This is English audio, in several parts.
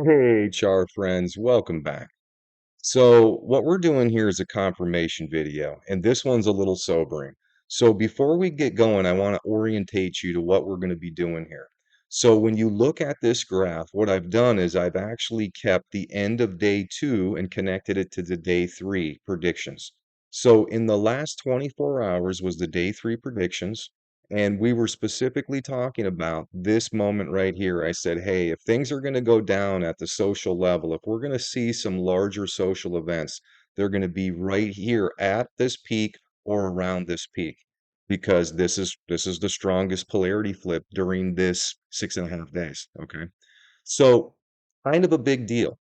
Hey, Char friends, welcome back. So, what we're doing here is a confirmation video, and this one's a little sobering. So, before we get going, I want to orientate you to what we're going to be doing here. So, when you look at this graph, what I've done is I've actually kept the end of day two and connected it to the day three predictions. So, in the last 24 hours was the day three predictions. And we were specifically talking about this moment right here. I said, hey, if things are going to go down at the social level, if we're going to see some larger social events, they're going to be right here at this peak or around this peak because this is the strongest polarity flip during this 6.5 days. Okay. So kind of a big deal.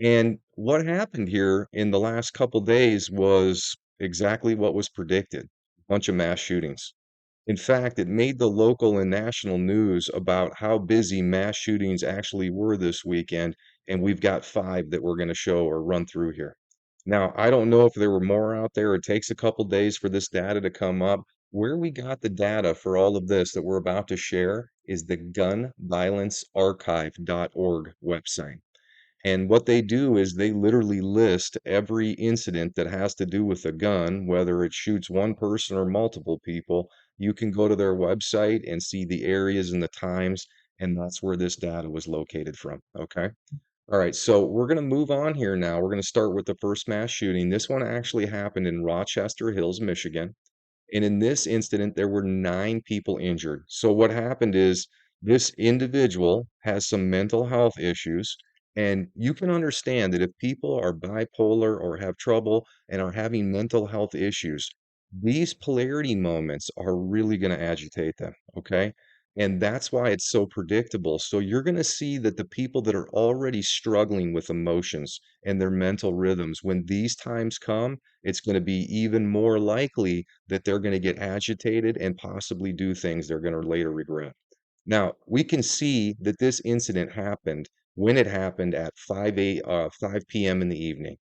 And what happened here in the last couple days was exactly what was predicted. A bunch of mass shootings. In fact, it made the local and national news about how busy mass shootings actually were this weekend, and we've got five that we're going to show or run through here. Now, I don't know if there were more out there. It takes a couple days for this data to come up. Where we got the data for all of this that we're about to share is the gunviolencearchive.org website. And what they do is they literally list every incident that has to do with a gun, whether it shoots one person or multiple people. You can go to their website and see the areas and the times, and that's where this data was located from. Okay. All right. So we're going to move on here now. We're going to start with the first mass shooting. This one actually happened in Rochester Hills, Michigan. And in this incident, there were 9 people injured. So what happened is this individual has some mental health issues. And you can understand that if people are bipolar or have trouble and are having mental health issues, these polarity moments are really going to agitate them. Okay. And that's why it's so predictable. So you're going to see that the people that are already struggling with emotions and their mental rhythms, when these times come, it's going to be even more likely that they're going to get agitated and possibly do things they're going to later regret. Now, we can see that this incident happened when it happened at 5 p.m. in the evening.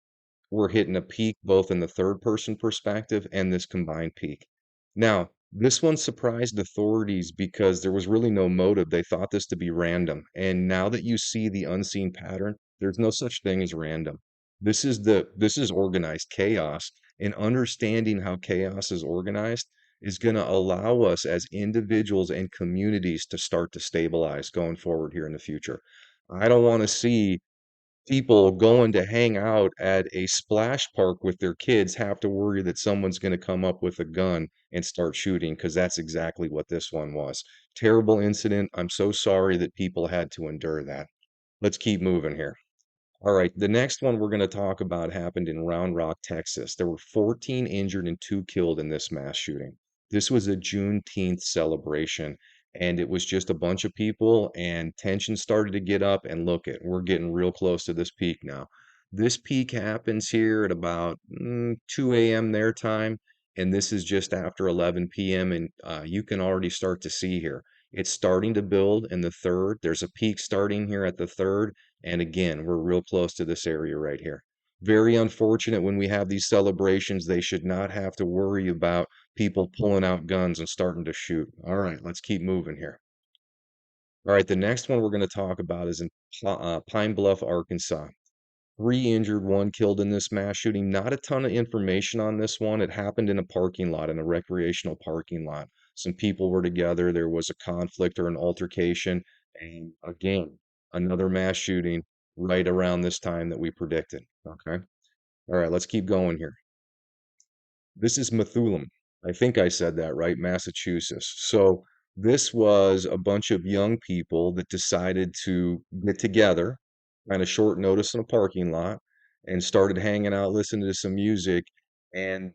We're hitting a peak both in the third person perspective and this combined peak. Now, this one surprised authorities because there was really no motive. They thought this to be random. And now that you see the unseen pattern, there's no such thing as random. This is organized chaos, and understanding how chaos is organized is going to allow us as individuals and communities to start to stabilize going forward here in the future. I don't want to see people going to hang out at a splash park with their kids have to worry that someone's going to come up with a gun and start shooting, because that's exactly what this one was. Terrible incident. I'm so sorry that people had to endure that. Let's keep moving here. All right, the next one we're going to talk about happened in Round Rock, Texas. There were 14 injured and 2 killed in this mass shooting. This was a Juneteenth celebration, and it was just a bunch of people, and tension started to get up. And look it, we're getting real close to this peak now. This peak happens here at about 2 a.m. their time, and this is just after 11 p.m. And you can already start to see here. It's starting to build in the third. There's a peak starting here at the third, and again, we're real close to this area right here. Very unfortunate when we have these celebrations. They should not have to worry about people pulling out guns and starting to shoot. All right, let's keep moving here. All right, the next one we're going to talk about is in Pine Bluff, Arkansas. 3 injured, 1 killed in this mass shooting. Not a ton of information on this one. It happened in a parking lot, in a recreational parking lot. Some people were together. There was a conflict or an altercation. And again, another mass shooting right around this time that we predicted. Okay. All right, let's keep going here. This is Methuen. I think I said that right, Massachusetts. So this was a bunch of young people that decided to get together, kind of short notice in a parking lot, and started hanging out, listening to some music, and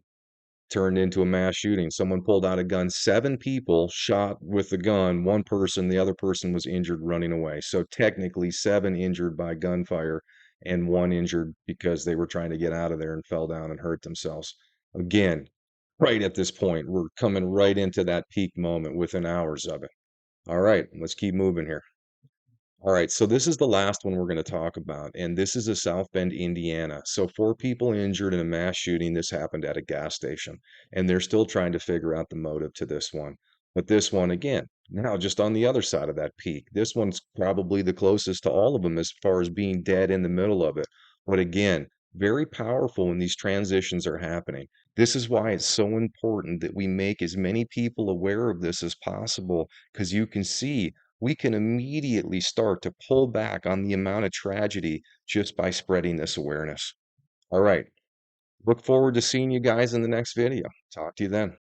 turned into a mass shooting. Someone pulled out a gun. 7 people shot with the gun. One person, the other person was injured running away. So technically, 7 injured by gunfire and one injured because they were trying to get out of there and fell down and hurt themselves. Again, right at this point, we're coming right into that peak moment within hours of it. All right, let's keep moving here. All right, so this is the last one we're going to talk about, and this is a South Bend, Indiana. So 4 people injured in a mass shooting. This happened at a gas station, and they're still trying to figure out the motive to this one. But this one, again, Now, just on the other side of that peak, this one's probably the closest to all of them as far as being dead in the middle of it. But again, very powerful when these transitions are happening. This is why it's so important that we make as many people aware of this as possible, because you can see we can immediately start to pull back on the amount of tragedy just by spreading this awareness. All right. Look forward to seeing you guys in the next video. Talk to you then.